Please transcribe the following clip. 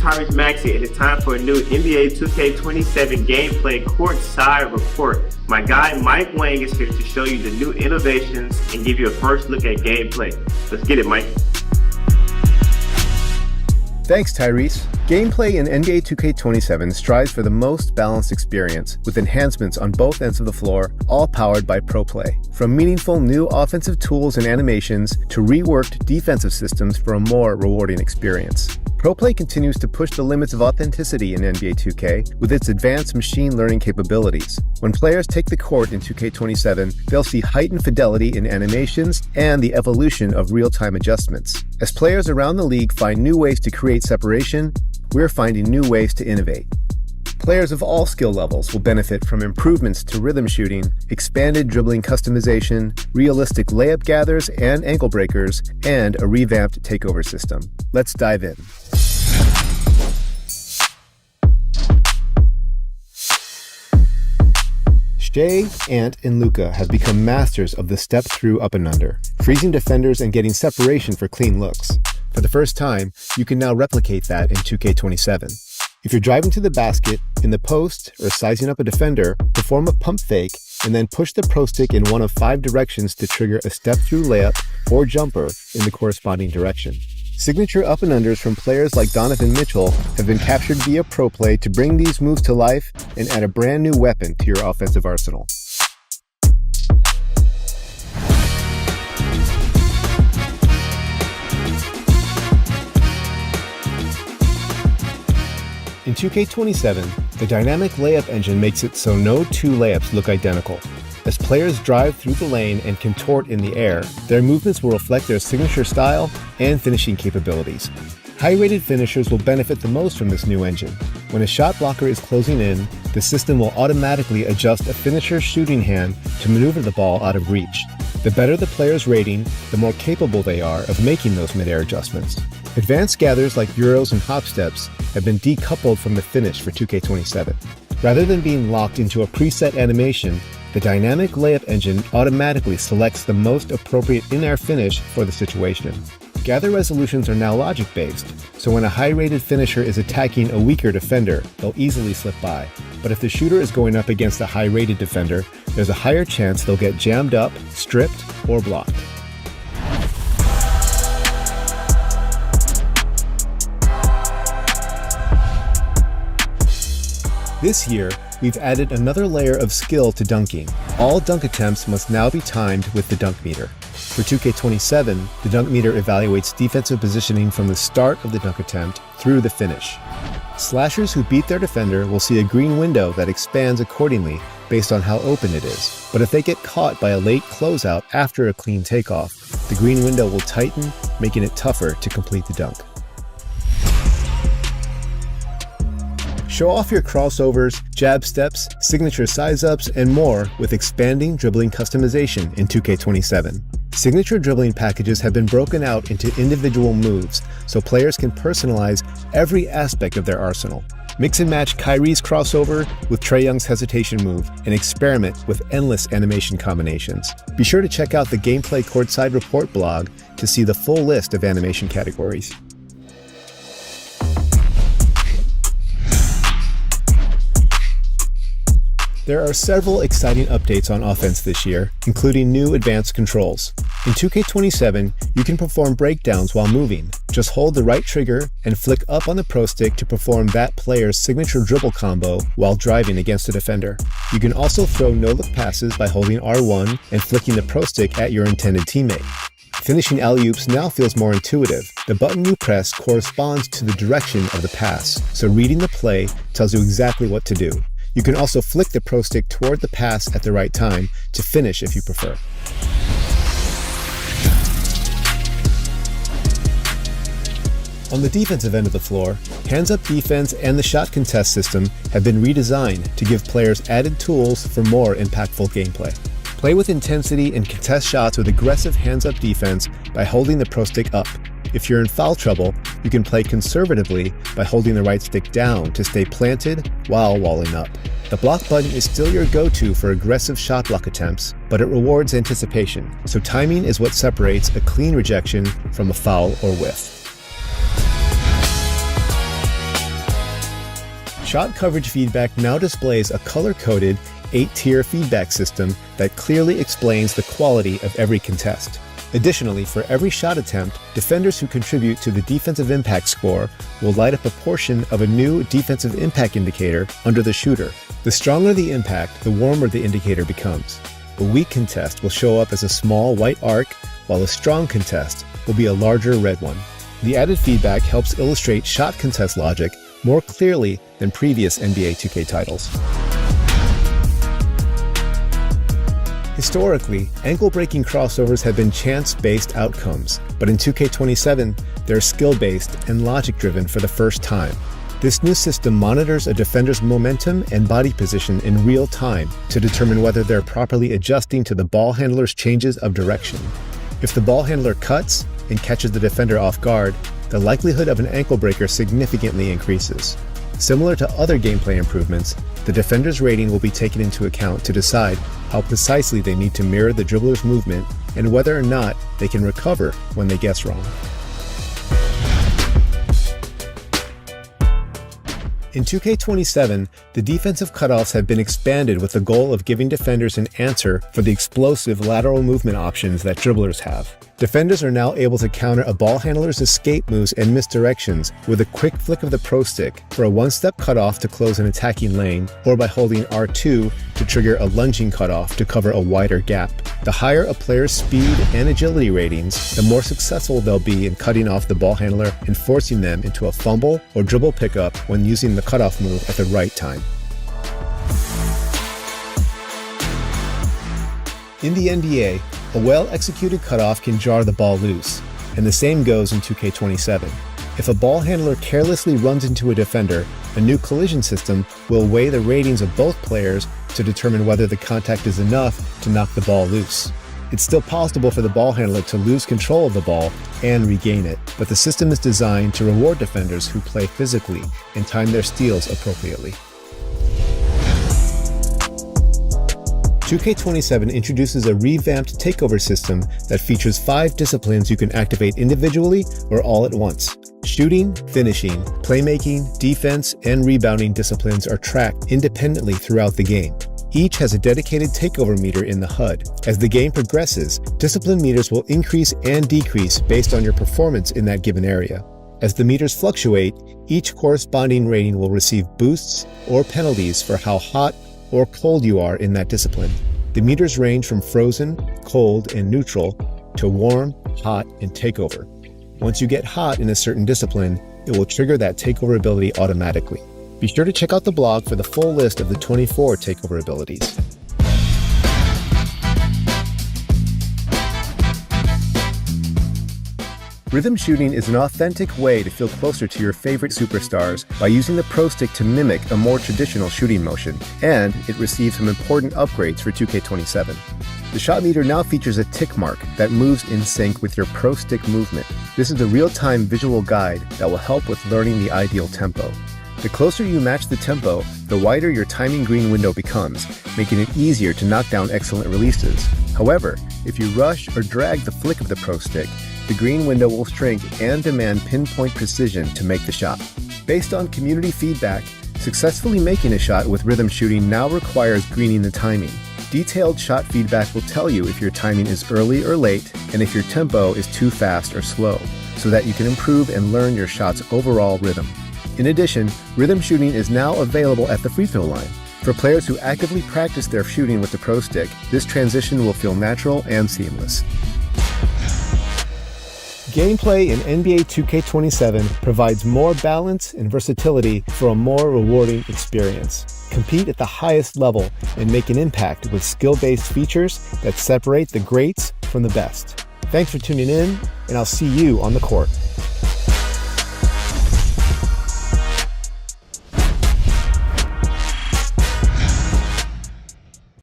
Tyrese Maxey, and it's time for a new NBA 2K27 gameplay courtside report. My guy Mike Wang is here to show you the new innovations and give you a first look at gameplay. Let's get it, Mike. Thanks, Tyrese. Gameplay in NBA 2K27 strives for the most balanced experience, with enhancements on both ends of the floor, all powered by ProPlay. From meaningful new offensive tools and animations to reworked defensive systems for a more rewarding experience. ProPlay continues to push the limits of authenticity in NBA 2K with its advanced machine learning capabilities. When players take the court in 2K27, they'll see heightened fidelity in animations and the evolution of real-time adjustments. As players around the league find new ways to create separation, we're finding new ways to innovate. Players of all skill levels will benefit from improvements to rhythm shooting, expanded dribbling customization, realistic layup gathers and ankle breakers, and a revamped takeover system. Let's dive in. Shai, Ant, and Luka have become masters of the step-through up and under, freezing defenders and getting separation for clean looks. For the first time, you can now replicate that in 2K27. If you're driving to the basket, in the post, or sizing up a defender, perform a pump fake and then push the pro stick in one of 5 directions to trigger a step-through layup or jumper in the corresponding direction. Signature up and unders from players like Donovan Mitchell have been captured via ProPlay to bring these moves to life and add a brand new weapon to your offensive arsenal. In 2K27, the dynamic layup engine makes it so no two layups look identical. As players drive through the lane and contort in the air, their movements will reflect their signature style and finishing capabilities. High-rated finishers will benefit the most from this new engine. When a shot blocker is closing in, the system will automatically adjust a finisher's shooting hand to maneuver the ball out of reach. The better the player's rating, the more capable they are of making those mid-air adjustments. Advanced gathers like Euros and hop steps have been decoupled from the finish for 2K27. Rather than being locked into a preset animation, the dynamic layup engine automatically selects the most appropriate in-air finish for the situation. Gather resolutions are now logic-based, so when a high-rated finisher is attacking a weaker defender, they'll easily slip by. But if the shooter is going up against a high-rated defender, there's a higher chance they'll get jammed up, stripped, or blocked. This year, we've added another layer of skill to dunking. All dunk attempts must now be timed with the dunk meter. For 2K27, the dunk meter evaluates defensive positioning from the start of the dunk attempt through the finish. Slashers who beat their defender will see a green window that expands accordingly based on how open it is. But if they get caught by a late closeout after a clean takeoff, the green window will tighten, making it tougher to complete the dunk. Show off your crossovers, jab steps, signature size-ups, and more with expanding dribbling customization in 2K27. Signature dribbling packages have been broken out into individual moves, so players can personalize every aspect of their arsenal. Mix and match Kyrie's crossover with Trae Young's hesitation move and experiment with endless animation combinations. Be sure to check out the Gameplay Courtside Report blog to see the full list of animation categories. There are several exciting updates on offense this year, including new advanced controls. In 2K27, you can perform breakdowns while moving. Just hold the right trigger and flick up on the pro stick to perform that player's signature dribble combo while driving against a defender. You can also throw no-look passes by holding R1 and flicking the pro stick at your intended teammate. Finishing alley-oops now feels more intuitive. The button you press corresponds to the direction of the pass, so reading the play tells you exactly what to do. You can also flick the pro stick toward the pass at the right time to finish if you prefer. On the defensive end of the floor, hands-up defense and the shot contest system have been redesigned to give players added tools for more impactful gameplay. Play with intensity and contest shots with aggressive hands-up defense by holding the pro stick up. If you're in foul trouble, you can play conservatively by holding the right stick down to stay planted while walling up. The block button is still your go-to for aggressive shot block attempts, but it rewards anticipation, so timing is what separates a clean rejection from a foul or whiff. Shot coverage feedback now displays a color-coded 8-tier feedback system that clearly explains the quality of every contest. Additionally, for every shot attempt, defenders who contribute to the defensive impact score will light up a portion of a new defensive impact indicator under the shooter. The stronger the impact, the warmer the indicator becomes. A weak contest will show up as a small white arc, while a strong contest will be a larger red one. The added feedback helps illustrate shot contest logic more clearly than previous NBA 2K titles. Historically, ankle-breaking crossovers have been chance-based outcomes, but in 2K27, they're skill-based and logic-driven for the first time. This new system monitors a defender's momentum and body position in real time to determine whether they're properly adjusting to the ball handler's changes of direction. If the ball handler cuts and catches the defender off guard, the likelihood of an ankle breaker significantly increases. Similar to other gameplay improvements, the defender's rating will be taken into account to decide how precisely they need to mirror the dribbler's movement and whether or not they can recover when they guess wrong. In 2K27, the defensive cutoffs have been expanded with the goal of giving defenders an answer for the explosive lateral movement options that dribblers have. Defenders are now able to counter a ball handler's escape moves and misdirections with a quick flick of the Pro Stick for a one-step cutoff to close an attacking lane, or by holding R2 to trigger a lunging cutoff to cover a wider gap. The higher a player's speed and agility ratings, the more successful they'll be in cutting off the ball handler and forcing them into a fumble or dribble pickup when using the cutoff move at the right time. In the NBA, a well-executed cutoff can jar the ball loose, and the same goes in 2K27. If a ball handler carelessly runs into a defender, a new collision system will weigh the ratings of both players to determine whether the contact is enough to knock the ball loose. It's still possible for the ball handler to lose control of the ball and regain it, but the system is designed to reward defenders who play physically and time their steals appropriately. 2K27 introduces a revamped takeover system that features 5 disciplines you can activate individually or all at once. Shooting, finishing, playmaking, defense, and rebounding disciplines are tracked independently throughout the game. Each has a dedicated takeover meter in the HUD. As the game progresses, discipline meters will increase and decrease based on your performance in that given area. As the meters fluctuate, each corresponding rating will receive boosts or penalties for how hot or cold you are in that discipline. The meters range from frozen, cold, and neutral to warm, hot, and takeover. Once you get hot in a certain discipline, it will trigger that takeover ability automatically. Be sure to check out the blog for the full list of the 24 takeover abilities. Rhythm shooting is an authentic way to feel closer to your favorite superstars by using the Pro Stick to mimic a more traditional shooting motion, and it received some important upgrades for 2K27. The shot meter now features a tick mark that moves in sync with your Pro Stick movement. This is a real-time visual guide that will help with learning the ideal tempo. The closer you match the tempo, the wider your timing green window becomes, making it easier to knock down excellent releases. However, if you rush or drag the flick of the Pro Stick, the green window will shrink and demand pinpoint precision to make the shot. Based on community feedback, successfully making a shot with rhythm shooting now requires greening the timing. Detailed shot feedback will tell you if your timing is early or late and if your tempo is too fast or slow, so that you can improve and learn your shot's overall rhythm. In addition, rhythm shooting is now available at the free throw line. For players who actively practice their shooting with the Pro Stick, this transition will feel natural and seamless. Gameplay in NBA 2K27 provides more balance and versatility for a more rewarding experience. Compete at the highest level and make an impact with skill-based features that separate the greats from the best. Thanks for tuning in, and I'll see you on the court.